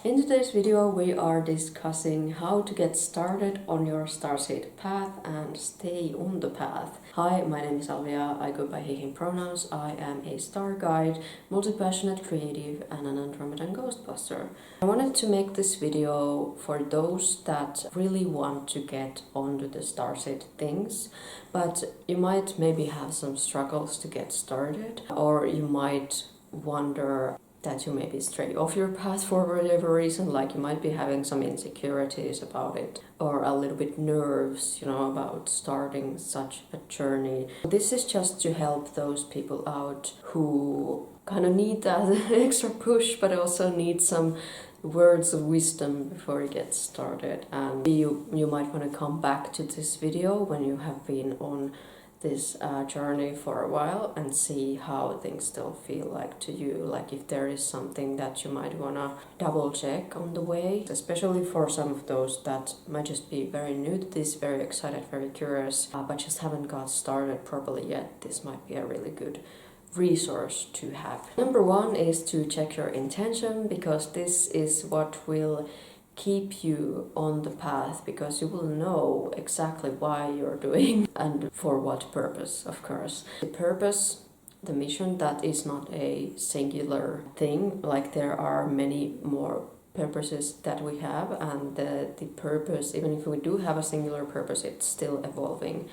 In today's video we are discussing how to get started on your Starseed path and stay on the path. Hi, my name is Alvia, I go by he/him pronouns. I am a star guide, multi-passionate creative and an Andromedan ghostbuster. I wanted to make this video for those that really want to get onto the Starseed things, but you might maybe have some struggles to get started, or you might wonder that you maybe stray off your path for whatever reason, like you might be having some insecurities about it or a little bit nerves, about starting such a journey. This is just to help those people out who kind of need that extra push, but also need some words of wisdom before you get started. And you might want to come back to this video when you have been on this journey for a while and see how things still feel like to you, like if there is something that you might want to double check on the way, especially for some of those that might just be very new to this, very excited, very curious, but just haven't got started properly yet. This might be a really good resource to have. Number one is to check your intention, because this is what will keep you on the path, because you will know exactly why you're doing and for what purpose, of course. The purpose, the mission, that is not a singular thing, like there are many more purposes that we have, and the purpose, even if we do have a singular purpose, it's still evolving.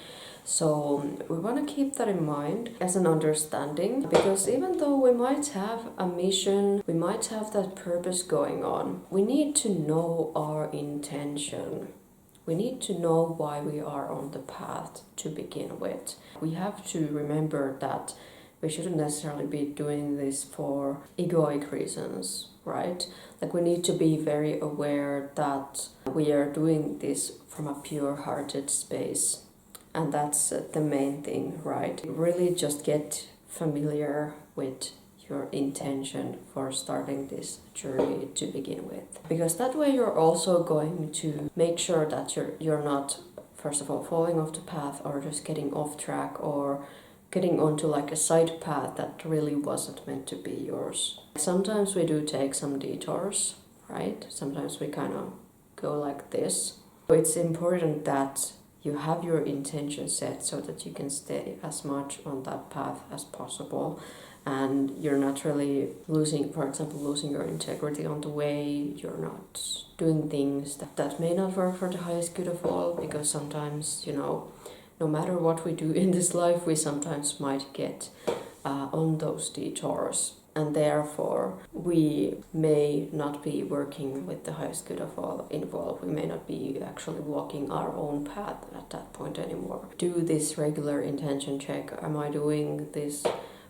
So we want to keep that in mind as an understanding, because even though we might have a mission, we might have that purpose going on, we need to know our intention. We need to know why we are on the path to begin with. We have to remember that we shouldn't necessarily be doing this for egoic reasons, right? Like, we need to be very aware that we are doing this from a pure-hearted space. And that's the main thing, right? Really just get familiar with your intention for starting this journey to begin with. Because that way you're also going to make sure that you're not, first of all, falling off the path or just getting off track or getting onto like a side path that really wasn't meant to be yours. Sometimes we do take some detours, right? Sometimes we kind of go like this. So it's important that you have your intention set so that you can stay as much on that path as possible, and you're not really losing, for example, losing your integrity on the way. You're not doing things that may not work for the highest good of all, because sometimes, no matter what we do in this life, we sometimes might get on those detours. And therefore, we may not be working with the highest good of all involved. We may not be actually walking our own path at that point anymore. Do this regular intention check. Am I doing this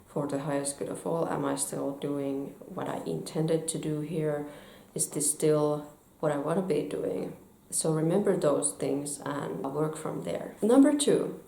for the highest good of all? Am I still doing what I intended to do here? Is this still what I want to be doing? So remember those things and work from there. Number two,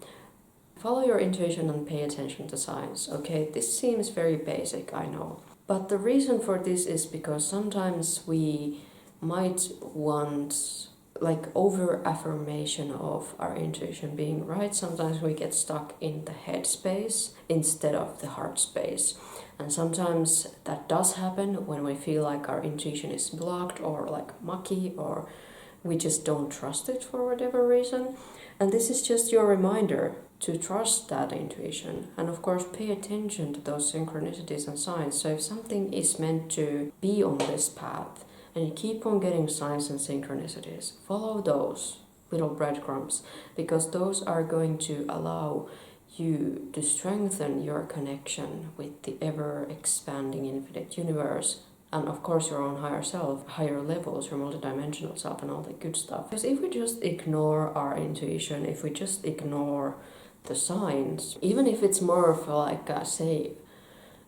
follow your intuition and pay attention to signs. Okay, this seems very basic, I know. But the reason for this is because sometimes we might want like over affirmation of our intuition being right. Sometimes we get stuck in the head space instead of the heart space. And sometimes that does happen when we feel like our intuition is blocked or like mucky, or we just don't trust it for whatever reason. And this is just your reminder to trust that intuition, and of course pay attention to those synchronicities and signs. So if something is meant to be on this path and you keep on getting signs and synchronicities, follow those little breadcrumbs, because those are going to allow you to strengthen your connection with the ever expanding infinite universe, and of course your own higher self, higher levels, your multidimensional self, and all that good stuff. Because if we just ignore our intuition, if we just ignore the signs, even if it's more of like say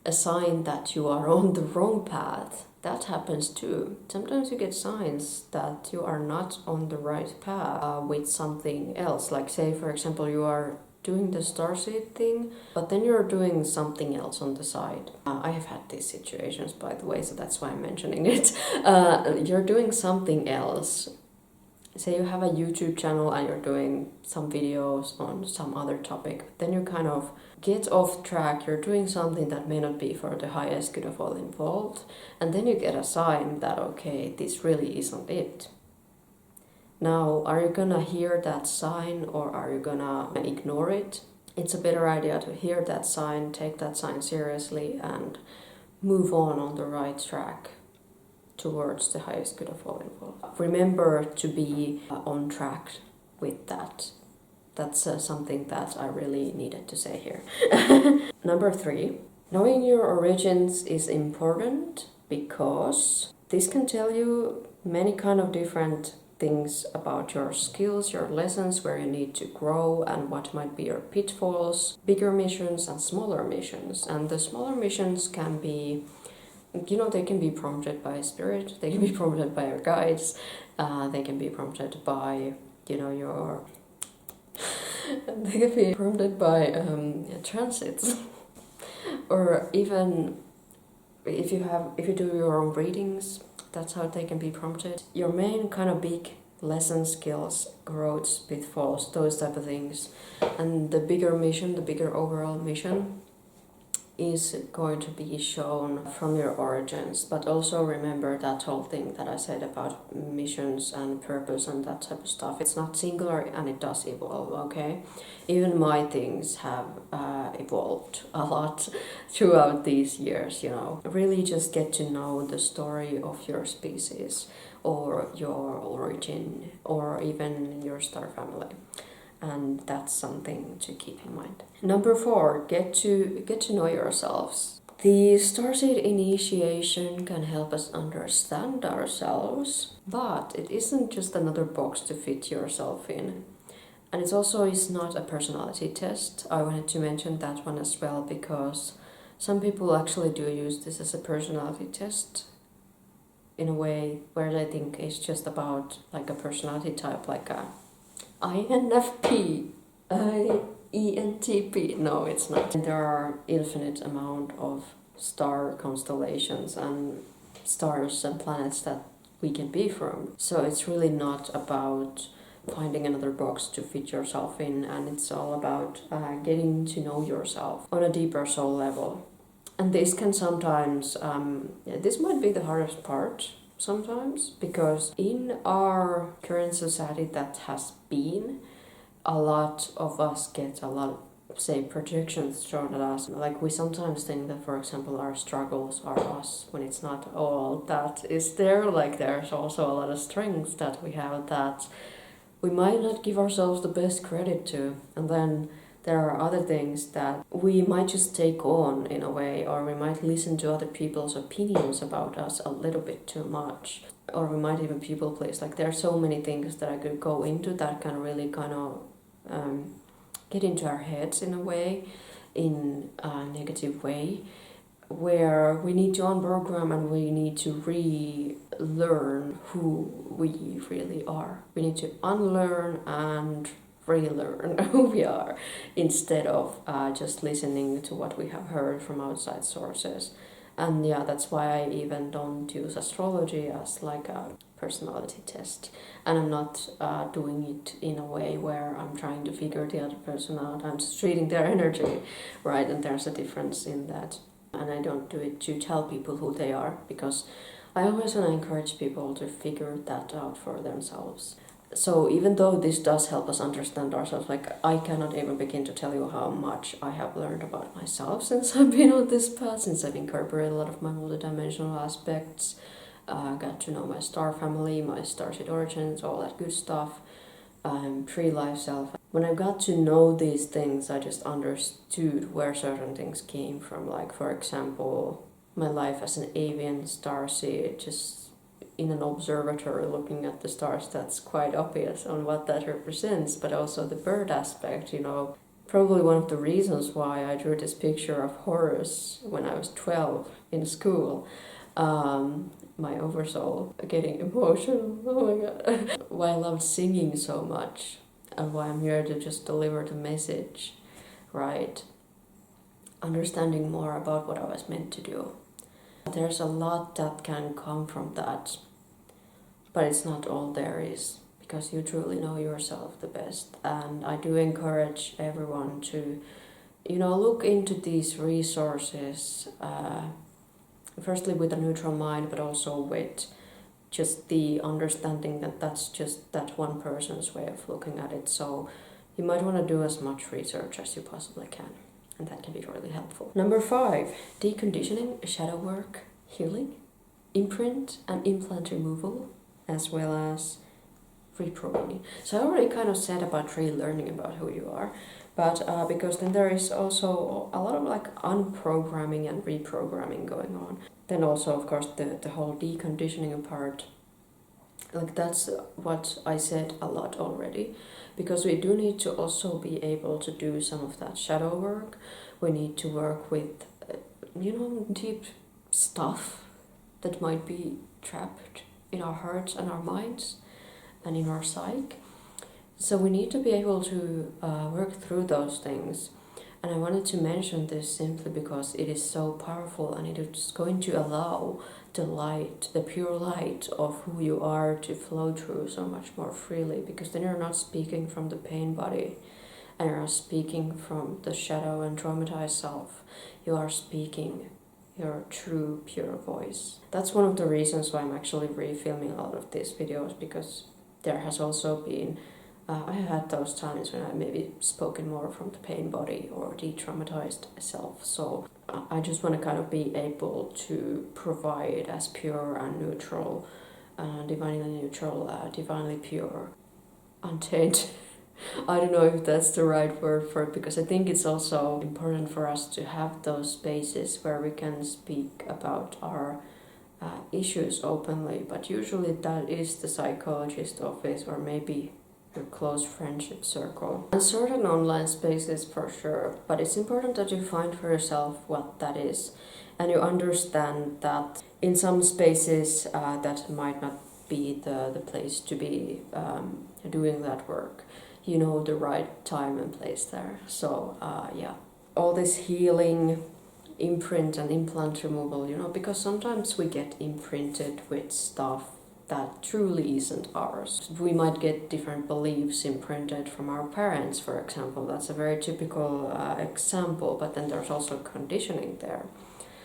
a sign that you are on the wrong path, that happens too. Sometimes you get signs that you are not on the right path with something else. Like, say for example, you are doing the Starseed thing, but then you're doing something else on the side. I have had these situations, by the way, so that's why I'm mentioning it. You're doing something else. Say you have a YouTube channel and you're doing some videos on some other topic, then you kind of get off track, you're doing something that may not be for the highest good of all involved, and then you get a sign that, okay, this really isn't it. Now, are you gonna hear that sign or are you gonna ignore it? It's a better idea to hear that sign, take that sign seriously, and move on the right track towards the highest good of all involved. Remember to be on track with that. That's something that I really needed to say here. Number 3, knowing your origins is important because this can tell you many kind of different things about your skills, your lessons, where you need to grow, and what might be your pitfalls, bigger missions and smaller missions. And the smaller missions can be, they can be prompted by spirit, they can be prompted by your guides, they can be prompted by, your... they can be prompted by transits. Or even if you do your own readings, that's how they can be prompted. Your main kind of big lessons, skills, growths, pitfalls, those type of things. And the bigger mission, the bigger overall mission is going to be shown from your origins. But also remember that whole thing that I said about missions and purpose and that type of stuff. It's not singular and it does evolve, okay? Even my things have evolved a lot throughout these years, Really just get to know the story of your species or your origin or even your star family. And that's something to keep in mind. Number 4, get to know yourselves. The Starseed initiation can help us understand ourselves, but it isn't just another box to fit yourself in. And it also is not a personality test. I wanted to mention that one as well because some people actually do use this as a personality test in a way where they think it's just about like a personality type, like a INFP, ENTP. No, it's not. There are infinite amount of star constellations and stars and planets that we can be from. So it's really not about finding another box to fit yourself in, and it's all about getting to know yourself on a deeper soul level. And this can sometimes, this might be the hardest part sometimes, because in our current society that has been, a lot of us get a lot of, say, projections thrown at us. Like we sometimes think that, for example, our struggles are us, when it's not all that is there. Like there's also a lot of strengths that we have that we might not give ourselves the best credit to. And then there are other things that we might just take on in a way, or we might listen to other people's opinions about us a little bit too much, or we might even people please. Like there are so many things that I could go into that can really kind of get into our heads in a way, in a negative way, where we need to unprogram and we need to relearn who we really are. We need to unlearn and relearn who we are, instead of just listening to what we have heard from outside sources. And yeah, that's why I even don't use astrology as like a personality test. And I'm not doing it in a way where I'm trying to figure the other person out. I'm just reading their energy, right? And there's a difference in that. And I don't do it to tell people who they are, because I always want to encourage people to figure that out for themselves. So even though this does help us understand ourselves, like I cannot even begin to tell you how much I have learned about myself since I've been on this path, since I've incorporated a lot of my multidimensional aspects, got to know my star family, my starseed origins, all that good stuff, pre-life self. When I got to know these things, I just understood where certain things came from. Like, for example, my life as an avian starseed, just in an observatory looking at the stars, that's quite obvious on what that represents. But also the bird aspect, probably one of the reasons why I drew this picture of Horus when I was 12 in school. My oversoul getting emotional, oh my god. Why I loved singing so much, and why I'm here to just deliver the message, right? Understanding more about what I was meant to do. There's a lot that can come from that, but it's not all there is, because you truly know yourself the best. And I do encourage everyone to look into these resources, firstly with a neutral mind, but also with just the understanding that that's just that one person's way of looking at it. So you might want to do as much research as you possibly can, and that can be really helpful. Number 5, deconditioning, shadow work, healing, imprint and implant removal, as well as reprogramming. So I already kind of said about relearning about who you are, but because then there is also a lot of like unprogramming and reprogramming going on. Then also, of course, the whole deconditioning part, like that's what I said a lot already, because we do need to also be able to do some of that shadow work. We need to work with, deep stuff that might be trapped in our hearts and our minds and in our psyche. So we need to be able to work through those things. And I wanted to mention this simply because it is so powerful, and it is going to allow the light, the pure light of who you are to flow through so much more freely, because then you're not speaking from the pain body and you're not speaking from the shadow and traumatized self. You are speaking your true pure voice. That's one of the reasons why I'm actually refilming a lot of these videos, because there has also been I had those times when I maybe spoken more from the pain body or de-traumatized self. So I just want to kind of be able to provide as pure and neutral, divinely pure, untainted. I don't know if that's the right word for it, because I think it's also important for us to have those spaces where we can speak about our issues openly. But usually that is the psychologist office, or maybe your close friendship circle, and certain online spaces for sure. But it's important that you find for yourself what that is, and you understand that in some spaces that might not be the place to be doing that work. You know the right time and place there. So all this healing, imprint and implant removal, because sometimes we get imprinted with stuff that truly isn't ours. We might get different beliefs imprinted from our parents, for example. That's a very typical example, but then there's also conditioning there.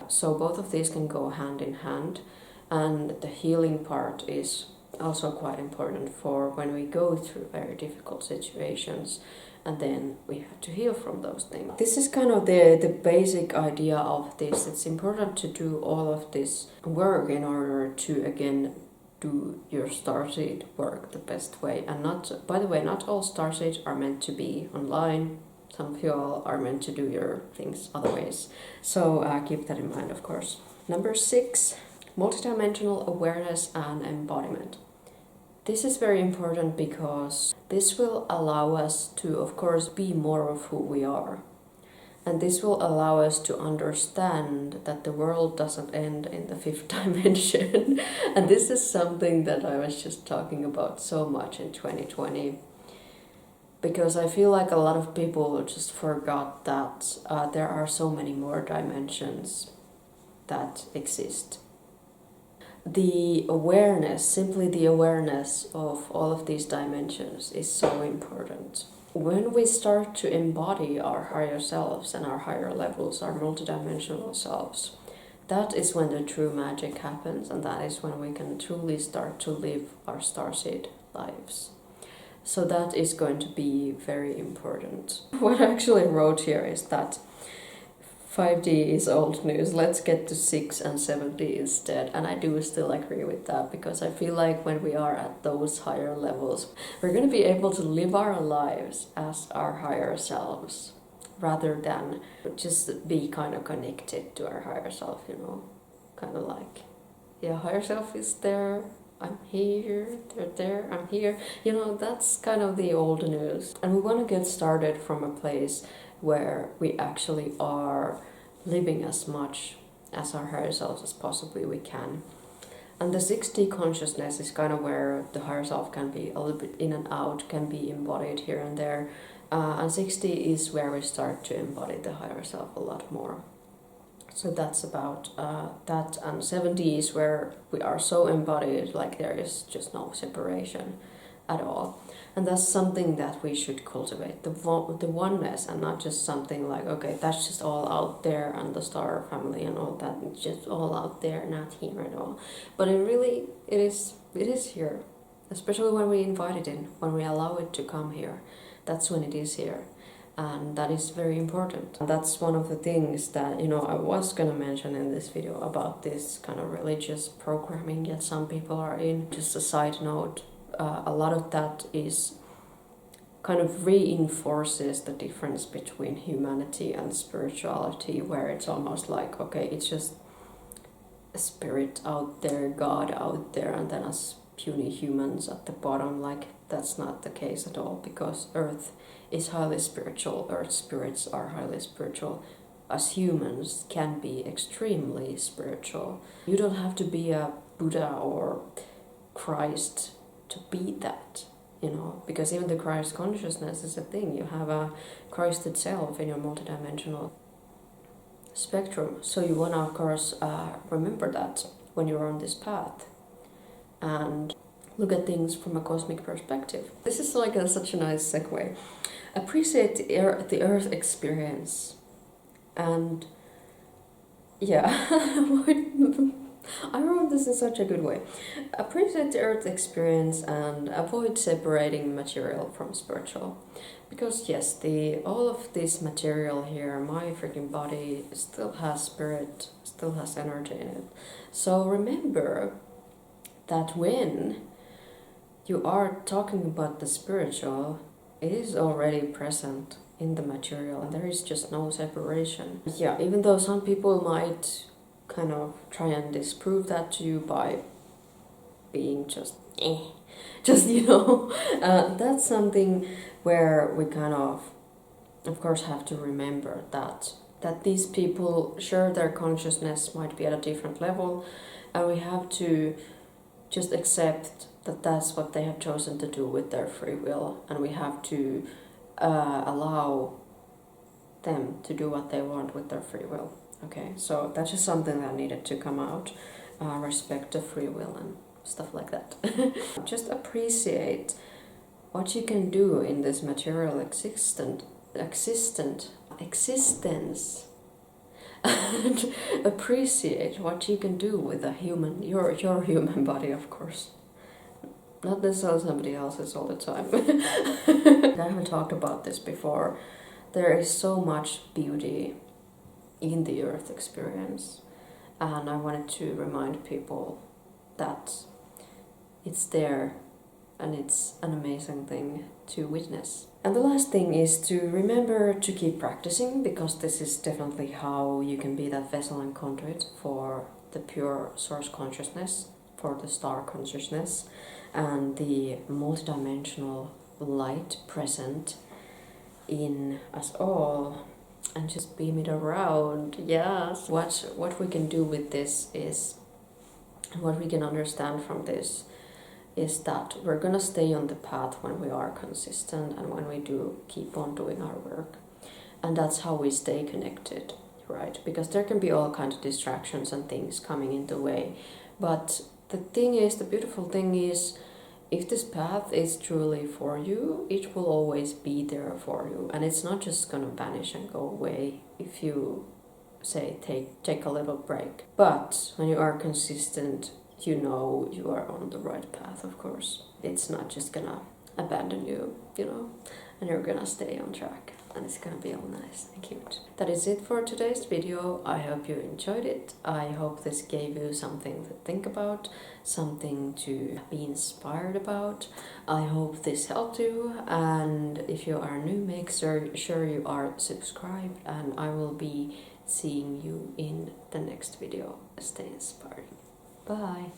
So both of these can go hand in hand, and the healing part is also quite important for when we go through very difficult situations, and then we have to heal from those things. This is kind of the basic idea of this. It's important to do all of this work in order to, again, do your starseed work the best way. And by the way, not all starseeds are meant to be online. Some of you all are meant to do your things other ways. So keep that in mind, of course. Number 6, multidimensional awareness and embodiment. This is very important because this will allow us to, of course, be more of who we are. And this will allow us to understand that the world doesn't end in the 5th dimension. And this is something that I was just talking about so much in 2020. Because I feel like a lot of people just forgot that there are so many more dimensions that exist. The awareness, simply the awareness of all of these dimensions is so important. When we start to embody our higher selves and our higher levels, our multidimensional selves, that is when the true magic happens, and that is when we can truly start to live our starseed lives. So that is going to be very important. What I actually wrote here is that 5D is old news, let's get to 6 and 7D instead. And I do still agree with that, because I feel like when we are at those higher levels, we're going to be able to live our lives as our higher selves, rather than just be kind of connected to our higher self, kind of like, higher self is there, I'm here, they're there, I'm here. That's kind of the old news. And we want to get started from a place where we actually are living as much as our higher selves as possibly we can. And the 6D consciousness is kind of where the higher self can be a little bit in and out, can be embodied here and there. And 6D is where we start to embody the higher self a lot more. So that's about that. And 7D is where we are so embodied, like there is just no separation. at all. And that's something that we should cultivate, the oneness, and not just something like, okay, that's just all out there, and the star family and all that, it's just all out there, not here at all. But it is here, especially when we invite it in, when we allow it to come here. That's when it is here. And that is very important. And that's one of the things that, I was gonna mention in this video about this kind of religious programming that some people are in. Just a side note, a lot of that is kind of reinforces the difference between humanity and spirituality, where it's almost like, okay, it's just a spirit out there, God out there, and then us puny humans at the bottom. Like, that's not the case at all, because Earth is highly spiritual, Earth spirits are highly spiritual. Us humans can be extremely spiritual. You don't have to be a Buddha or Christ to be that, because even the Christ consciousness is a thing. You have a Christ itself in your multidimensional spectrum. So you want to, of course, remember that when you're on this path and look at things from a cosmic perspective. This is like such a nice segue. Appreciate the Earth experience. And yeah, I wrote this in such a good way. Appreciate the Earth experience and avoid separating material from spiritual. Because yes, all of this material here, my freaking body, still has spirit, still has energy in it. So remember that when you are talking about the spiritual, it is already present in the material, and there is just no separation. Yeah, even though some people might kind of try and disprove that to you by being just that's something where we kind of course have to remember that these people, sure, their consciousness might be at a different level, and we have to just accept that that's what they have chosen to do with their free will, and we have to allow them to do what they want with their free will. Okay, so that's just something that needed to come out. Respect the free will and stuff like that. Just appreciate what you can do in this material existence, and appreciate what you can do with a human, your human body, of course. Not necessarily somebody else's all the time. I haven't talked about this before. There is so much beauty in the Earth experience, and I wanted to remind people that it's there, and it's an amazing thing to witness. And the last thing is to remember to keep practicing, because this is definitely how you can be that vessel and conduit for the pure source consciousness, for the star consciousness, and the multidimensional light present in us all, and just beam it around. Yes. What we can do with this is, what we can understand from this is that we're gonna stay on the path when we are consistent and when we do keep on doing our work. And that's how we stay connected, right? Because there can be all kinds of distractions and things coming in the way. But the beautiful thing is, if this path is truly for you, it will always be there for you. And it's not just gonna vanish and go away if you, say, take a little break. But when you are consistent, you know you are on the right path, of course. It's not just gonna abandon you, and you're gonna stay on track. And it's gonna be all nice and cute. That is it for today's video. I hope you enjoyed it. I hope this gave you something to think about, something to be inspired about. I hope this helped you, and if you are new, make sure you are subscribed, and I will be seeing you in the next video. Stay inspired. Bye.